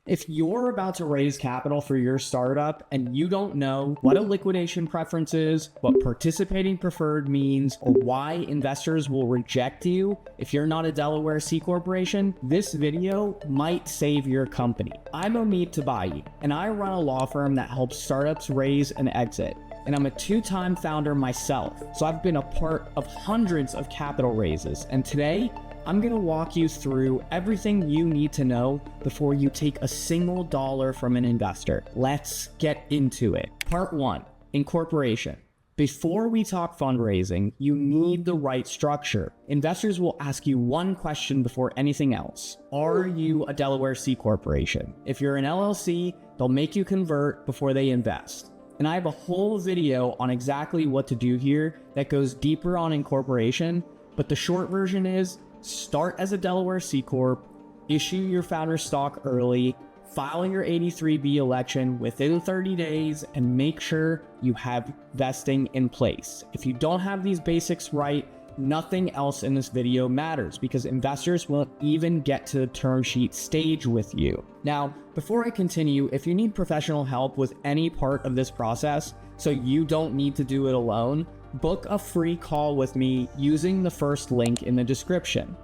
If you're about to raise capital for your startup and you don't know what a liquidation preference is, what participating preferred means, or why investors will reject you if you're not a Delaware C Corporation, this video might save your company. I'm Omid Tabai, and I run a law firm that helps startups raise and exit. And I'm a two-time founder myself, so I've been a part of hundreds of capital raises. And today, I'm gonna walk you through everything you need to know before you take a single dollar from an investor. Let's get into it. Part 1, incorporation. Before we talk fundraising, you need the right structure. Investors will ask you one question before anything else. Are you a Delaware C Corporation? If you're an LLC, they'll make you convert before they invest. And I have a whole video on exactly what to do here that goes deeper on incorporation, but the short version is, start as a Delaware C Corp, issue your founder stock early, file your 83B election within 30 days, and make sure you have vesting in place. If you don't have these basics right, nothing else in this video matters because investors won't even get to the term sheet stage with you. Now, before I continue, if you need professional help with any part of this process, so you don't need to do it alone, book a free call with me using the first link in the description.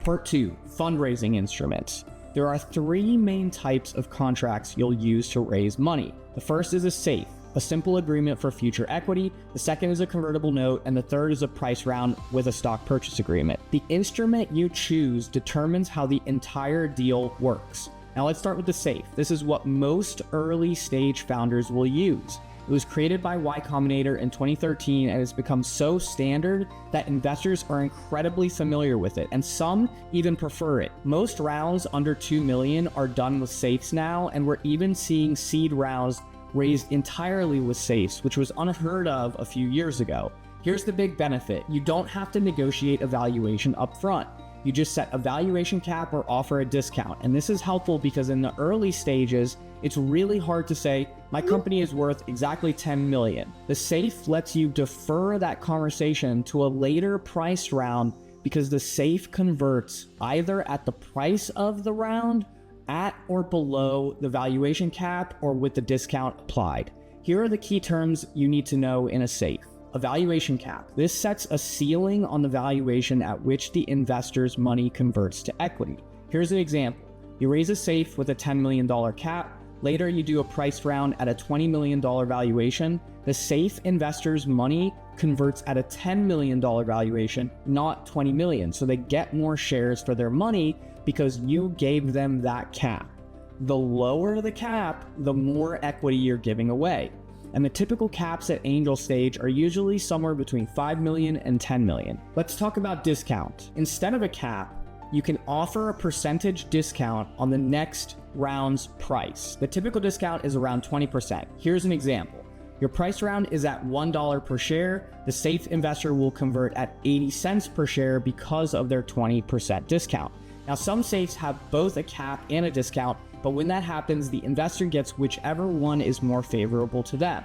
Part 2, fundraising instruments. There are 3 main types of contracts you'll use to raise money. The first is a SAFE, a simple agreement for future equity. The second is a convertible note, and the third is a price round with a stock purchase agreement. The instrument you choose determines how the entire deal works. Now let's start with the SAFE. This is what most early stage founders will use. It was created by Y Combinator in 2013 and has become so standard that investors are incredibly familiar with it, and some even prefer it. Most rounds under 2 million are done with safes now, and we're even seeing seed rounds raised entirely with safes, which was unheard of a few years ago. Here's the big benefit. You don't have to negotiate a valuation up front. You just set a valuation cap or offer a discount. And this is helpful because in the early stages, it's really hard to say, my company is worth exactly 10 million. The SAFE lets you defer that conversation to a later price round because the SAFE converts either at the price of the round, at or below the valuation cap, or with the discount applied. Here are the key terms you need to know in a SAFE. A valuation cap. This sets a ceiling on the valuation at which the investor's money converts to equity. Here's an example. You raise a SAFE with a $10 million cap. Later, you do a price round at a $20 million valuation. The SAFE investor's money converts at a $10 million valuation, not 20 million. So they get more shares for their money because you gave them that cap. The lower the cap, the more equity you're giving away. And the typical caps at angel stage are usually somewhere between 5 million and 10 million. Let's talk about discount. Instead of a cap, you can offer a percentage discount on the next round's price. The typical discount is around 20%. Here's an example. Your price round is at $1 per share. The SAFE investor will convert at 80 cents per share because of their 20% discount. Now, some SAFEs have both a cap and a discount, but when that happens, the investor gets whichever one is more favorable to them.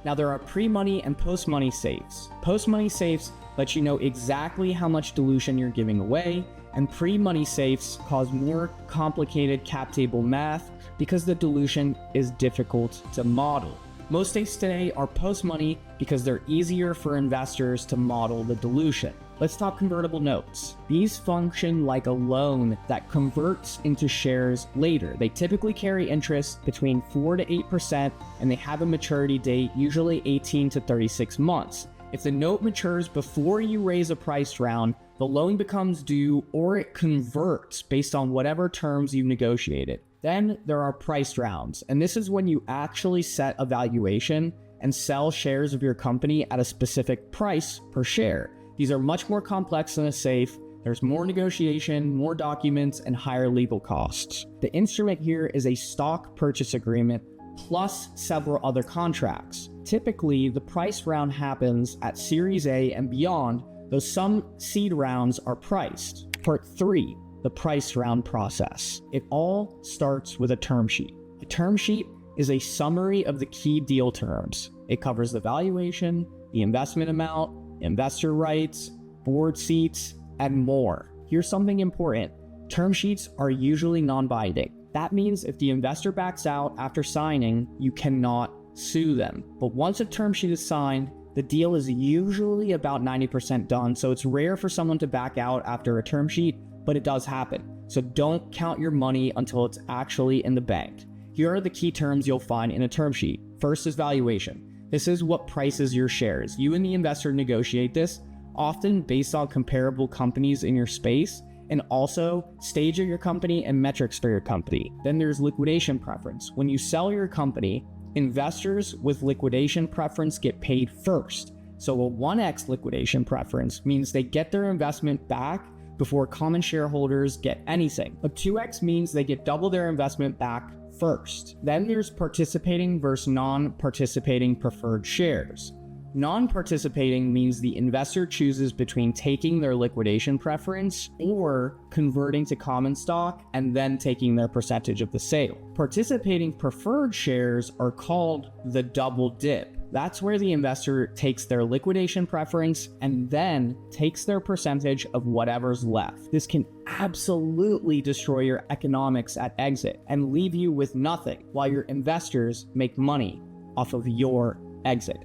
Now, there are pre-money and post-money SAFEs. Post-money SAFEs let you know exactly how much dilution you're giving away, and pre-money SAFEs cause more complicated cap table math because the dilution is difficult to model. Most SAFEs today are post-money because they're easier for investors to model the dilution. Let's talk convertible notes. These function like a loan that converts into shares later. They typically carry interest between 4 to 8%, and they have a maturity date, usually 18 to 36 months. If the note matures before you raise a price round, the loan becomes due or it converts based on whatever terms you negotiated. Then there are price rounds, and this is when you actually set a valuation and sell shares of your company at a specific price per share. These are much more complex than a SAFE. There's more negotiation, more documents, and higher legal costs. The instrument here is a stock purchase agreement plus several other contracts. Typically, the price round happens at Series A and beyond, though some seed rounds are priced. Part 3, the price round process. It all starts with a term sheet. A term sheet is a summary of the key deal terms. It covers the valuation, the investment amount, investor rights, board seats, and more. Here's something important. Term sheets are usually non-binding. That means if the investor backs out after signing, you cannot sue them. But once a term sheet is signed, the deal is usually about 90% done, so it's rare for someone to back out after a term sheet, but it does happen. So don't count your money until it's actually in the bank. Here are the key terms you'll find in a term sheet. First is valuation. This is what prices your shares. You and the investor negotiate this, often based on comparable companies in your space, and also stage of your company and metrics for your company. Then there's liquidation preference. When you sell your company, investors with liquidation preference get paid first. So a 1x liquidation preference means they get their investment back before common shareholders get anything. A 2x means they get double their investment back first. Then there's participating versus non-participating preferred shares. Non-participating means the investor chooses between taking their liquidation preference or converting to common stock and then taking their percentage of the sale. Participating preferred shares are called the double dip. That's where the investor takes their liquidation preference and then takes their percentage of whatever's left. This can absolutely destroy your economics at exit and leave you with nothing while your investors make money off of your exit.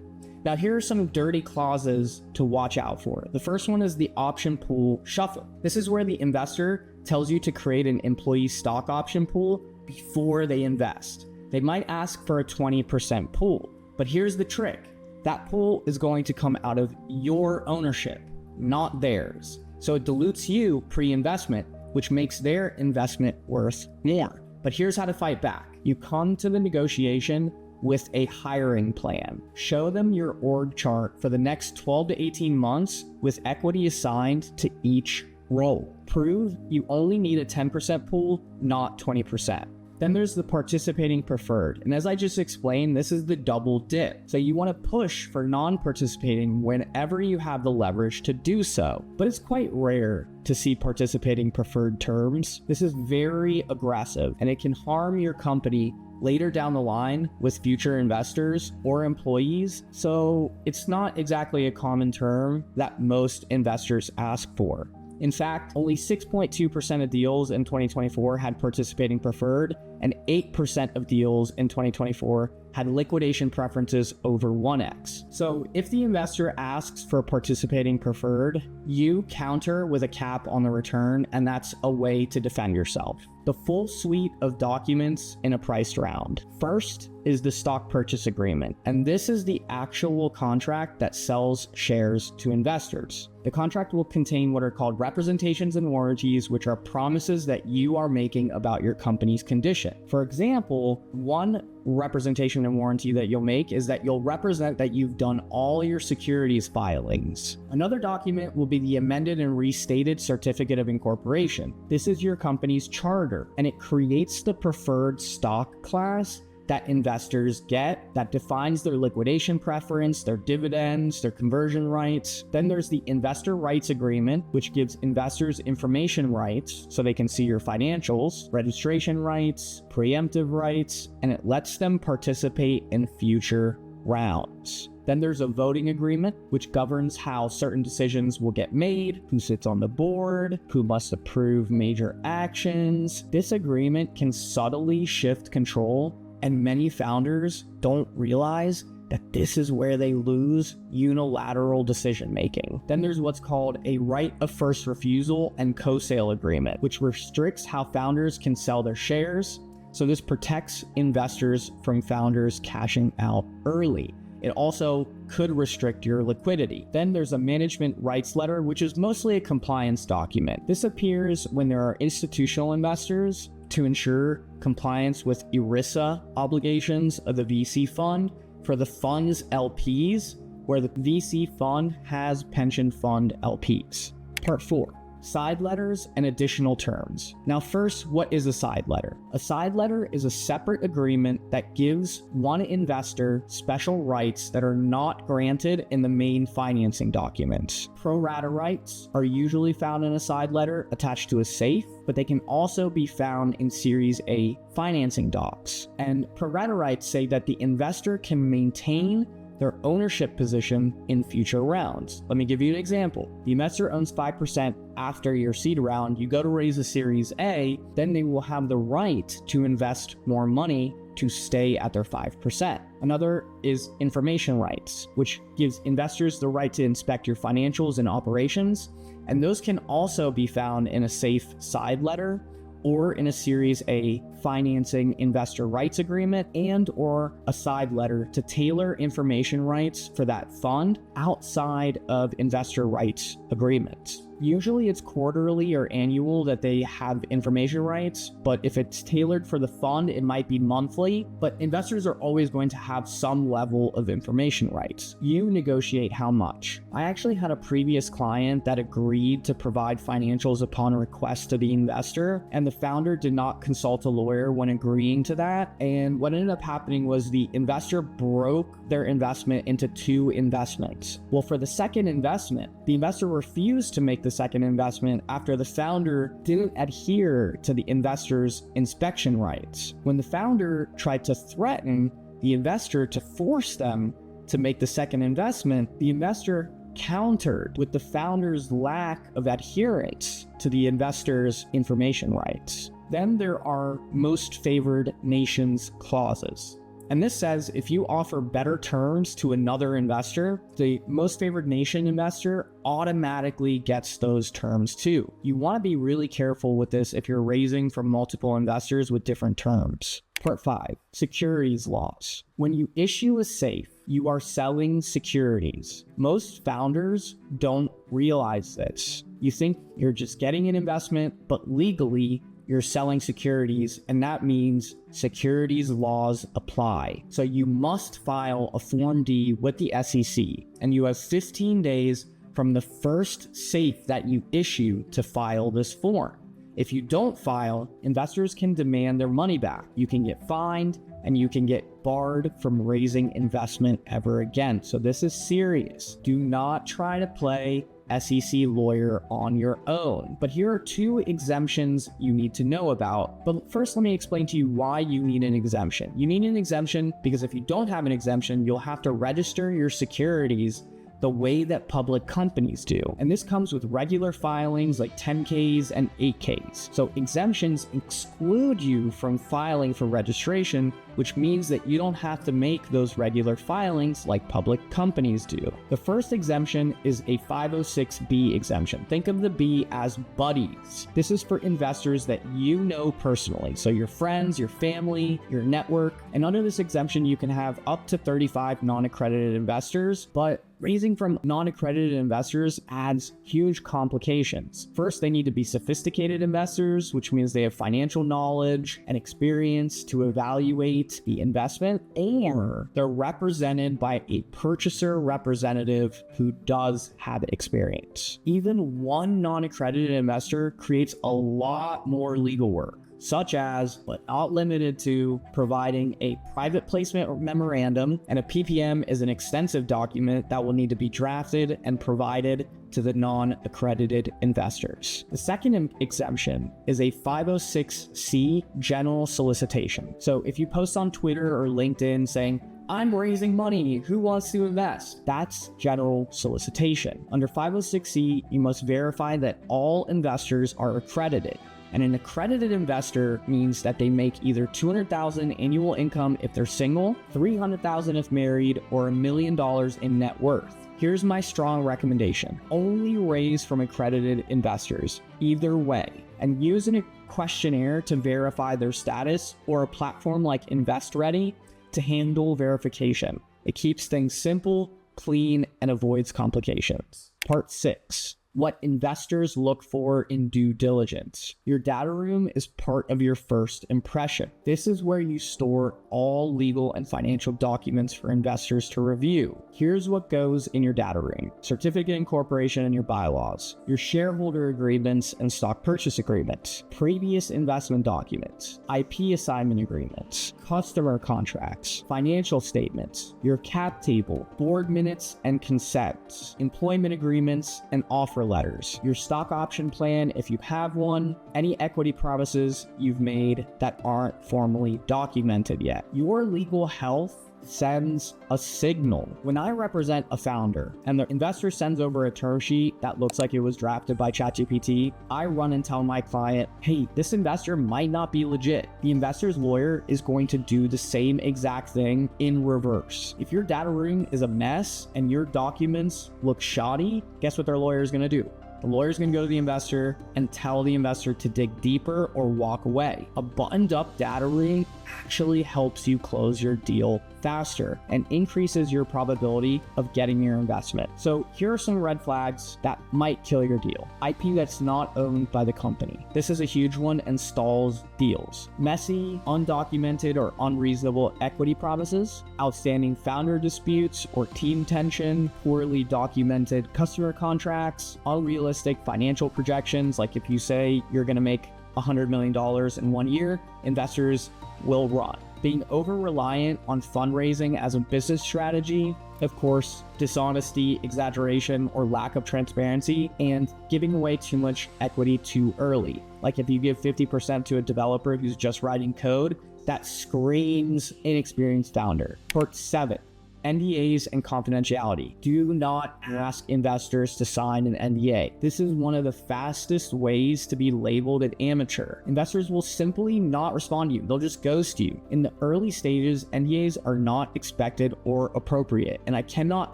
Now, here are some dirty clauses to watch out for. The first one is the option pool shuffle. This is where the investor tells you to create an employee stock option pool before they invest. They might ask for a 20% pool, but here's the trick. That pool is going to come out of your ownership, not theirs. So it dilutes you pre-investment, which makes their investment worth more. But here's how to fight back. You come to the negotiation with a hiring plan. Show them your org chart for the next 12 to 18 months with equity assigned to each role. Prove you only need a 10% pool, not 20%. Then there's the participating preferred. And as I just explained, this is the double dip. So you want to push for non-participating whenever you have the leverage to do so. But it's quite rare to see participating preferred terms. This is very aggressive and it can harm your company later down the line with future investors or employees. So it's not exactly a common term that most investors ask for. In fact, only 6.2% of deals in 2024 had participating preferred, and 8% of deals in 2024 had liquidation preferences over 1x. So if the investor asks for participating preferred, you counter with a cap on the return, and that's a way to defend yourself. The full suite of documents in a priced round. First is the stock purchase agreement, and this is the actual contract that sells shares to investors. The contract will contain what are called representations and warranties, which are promises that you are making about your company's condition. For example, one representation and warranty that you'll make is that you'll represent that you've done all your securities filings. Another document will be the amended and restated certificate of incorporation. This is your company's charter, and it creates the preferred stock class that investors get that defines their liquidation preference, their dividends, their conversion rights. Then there's the investor rights agreement, which gives investors information rights so they can see your financials, registration rights, preemptive rights, and it lets them participate in future rounds. Then there's a voting agreement, which governs how certain decisions will get made, who sits on the board, who must approve major actions. This agreement can subtly shift control, and many founders don't realize that this is where they lose unilateral decision making. Then there's what's called a right of first refusal and co-sale agreement, which restricts how founders can sell their shares. So this protects investors from founders cashing out early. It also could restrict your liquidity. Then there's a management rights letter, which is mostly a compliance document. This appears when there are institutional investors to ensure compliance with ERISA obligations of the VC fund for the fund's LPs, where the VC fund has pension fund LPs. Part 4. Side letters and additional terms. Now first, what is a side letter? A side letter is a separate agreement that gives one investor special rights that are not granted in the main financing documents. Pro rata rights are usually found in a side letter attached to a safe, but they can also be found in Series A financing docs. And pro rata rights say that the investor can maintain their ownership position in future rounds. Let me give you an example. The investor owns 5% after your seed round. You go to raise a Series A, then they will have the right to invest more money to stay at their 5%. Another is information rights, which gives investors the right to inspect your financials and operations, and those can also be found in a safe side letter or in a Series A financing investor rights agreement and or a side letter to tailor information rights for that fund outside of investor rights agreements. Usually it's quarterly or annual that they have information rights, but if it's tailored for the fund, it might be monthly, but investors are always going to have some level of information rights. You negotiate how much. I actually had a previous client that agreed to provide financials upon request to the investor, and the founder did not consult a lawyer when agreeing to that, and what ended up happening was the investor broke their investment into 2 investments. Well, for the second investment, the investor refused to make the second investment after the founder didn't adhere to the investor's inspection rights. When the founder tried to threaten the investor to force them to make the second investment, the investor countered with the founder's lack of adherence to the investor's information rights. Then there are most favored nations clauses. And this says if you offer better terms to another investor, the most favored nation investor automatically gets those terms too. You want to be really careful with this if you're raising from multiple investors with different terms. Part 5, securities laws. When you issue a SAFE, you are selling securities. Most founders don't realize this. You think you're just getting an investment, but legally, you're selling securities, and that means securities laws apply. So you must file a Form D with the SEC, and you have 15 days from the first SAFE that you issue to file this form. If you don't file, investors can demand their money back. You can get fined, and you can get barred from raising investment ever again. So this is serious. Do not try to play SEC lawyer on your own. But here are 2 exemptions you need to know about. But first, let me explain to you why you need an exemption. You need an exemption because if you don't have an exemption, you'll have to register your securities the way that public companies do. And this comes with regular filings like 10Ks and 8Ks. So exemptions exclude you from filing for registration, which means that you don't have to make those regular filings like public companies do. The first exemption is a 506B exemption. Think of the B as buddies. This is for investors that you know personally. So your friends, your family, your network. And under this exemption, you can have up to 35 non-accredited investors, but raising from non-accredited investors adds huge complications. First, they need to be sophisticated investors, which means they have financial knowledge and experience to evaluate the investment, or they're represented by a purchaser representative who does have experience. Even one non-accredited investor creates a lot more legal work, such as, but not limited to, providing a private placement or memorandum, and a PPM is an extensive document that will need to be drafted and provided to the non-accredited investors. The second exemption is a 506C general solicitation. So if you post on Twitter or LinkedIn saying, "I'm raising money, who wants to invest?" That's general solicitation. Under 506C, you must verify that all investors are accredited. And an accredited investor means that they make either $200,000 annual income if they're single, $300,000 if married, or $1 million in net worth. Here's my strong recommendation. Only raise from accredited investors, either way, and use a questionnaire to verify their status or a platform like InvestReady to handle verification. It keeps things simple, clean, and avoids complications. Part 6. What investors look for in due diligence. Your data room is part of your first impression. This is where you store all legal and financial documents for investors to review. Here's what goes in your data room: certificate of incorporation and your bylaws, your shareholder agreements and stock purchase agreements, previous investment documents, IP assignment agreements, customer contracts, financial statements, your cap table, board minutes and consents, employment agreements and offer letters, your stock option plan if you have one, any equity promises you've made that aren't formally documented yet. Your legal health sends a signal. When I represent a founder and the investor sends over a term sheet that looks like it was drafted by ChatGPT, I run and tell my client, hey, this investor might not be legit. The investor's lawyer is going to do the same exact thing in reverse. If your data room is a mess and your documents look shoddy, guess what their lawyer is going to do? The lawyer's going to go to the investor and tell the investor to dig deeper or walk away. A buttoned up data room actually helps you close your deal faster and increases your probability of getting your investment. So here are some red flags that might kill your deal. IP that's not owned by the company. This is a huge one and stalls deals. Messy, undocumented, or unreasonable equity promises, outstanding founder disputes or team tension, poorly documented customer contracts, unrealistic financial projections. Like if you say you're going to make $100 million in 1 year, investors will run. Being over-reliant on fundraising as a business strategy, of course, dishonesty, exaggeration, or lack of transparency, and giving away too much equity too early. Like if you give 50% to a developer who's just writing code, that screams inexperienced founder. Part 7. NDAs and confidentiality. Do not ask investors to sign an NDA. This is one of the fastest ways to be labeled an amateur. Investors will simply not respond to you. They'll just ghost you. In the early stages, NDAs are not expected or appropriate, and I cannot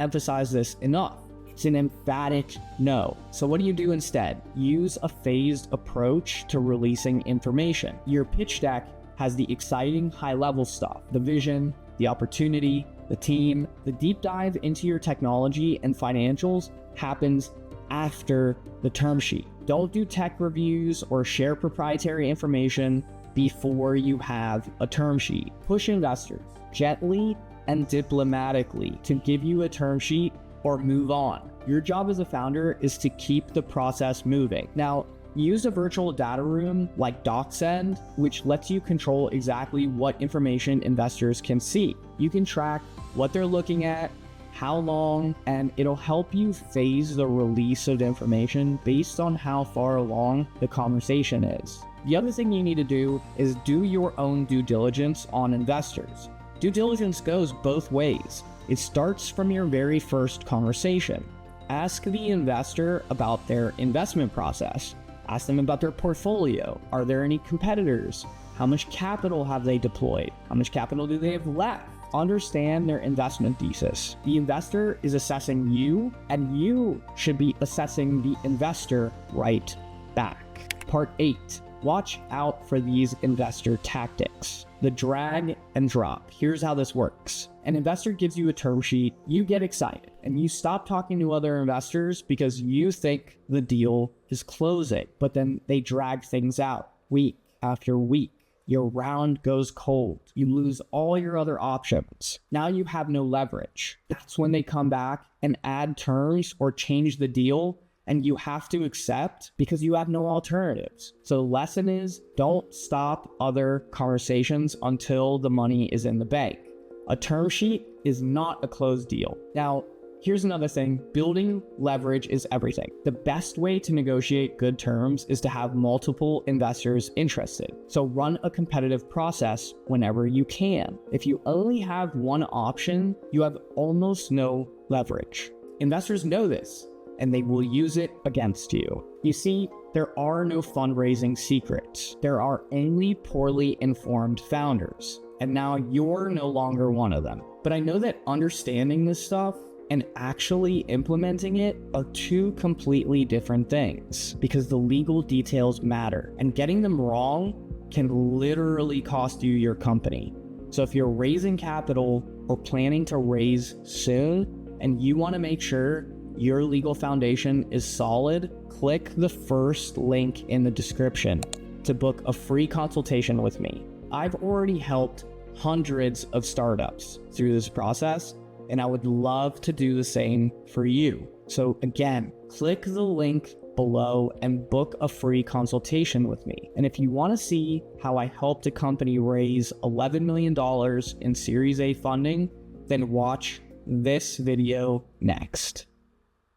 emphasize this enough. It's an emphatic no. So what do you do instead? Use a phased approach to releasing information. Your pitch deck has the exciting high-level stuff, the vision, the opportunity, the team. The deep dive into your technology and financials happens after the term sheet. Don't do tech reviews or share proprietary information before you have a term sheet. Push investors gently and diplomatically to give you a term sheet or move on. Your job as a founder is to keep the process moving. Now, use a virtual data room like DocSend, which lets you control exactly what information investors can see. You can track what they're looking at, how long, and it'll help you phase the release of information based on how far along the conversation is. The other thing you need to do is do your own due diligence on investors. Due diligence goes both ways. It starts from your very first conversation. Ask the investor about their investment process. Ask them about their portfolio. Are there any competitors? How much capital have they deployed? How much capital do they have left? Understand their investment thesis. The investor is assessing you, and you should be assessing the investor right back. Part 8. Watch out for these investor tactics. The drag and drop. Here's how this works. An investor gives you a term sheet, you get excited, and you stop talking to other investors because you think the deal is closing. But then they drag things out week after week. Your round goes cold. You lose all your other options. Now you have no leverage. That's when they come back and add terms or change the deal, and you have to accept because you have no alternatives. So the lesson is, don't stop other conversations until the money is in the bank. A term sheet is not a closed deal. Now, here's another thing. Building leverage is everything. The best way to negotiate good terms is to have multiple investors interested. So run a competitive process whenever you can. If you only have one option, you have almost no leverage. Investors know this, and they will use it against you. You see, there are no fundraising secrets. There are only poorly informed founders. And now you're no longer one of them. But I know that understanding this stuff and actually implementing it are two completely different things, because the legal details matter, and getting them wrong can literally cost you your company. So if you're raising capital or planning to raise soon, and you want to make sure your legal foundation is solid, click the first link in the description to book a free consultation with me. I've already helped hundreds of startups through this process, and I would love to do the same for you. So again, click the link below and book a free consultation with me. And if you want to see how I helped a company raise $11 million in Series A funding, then watch this video next.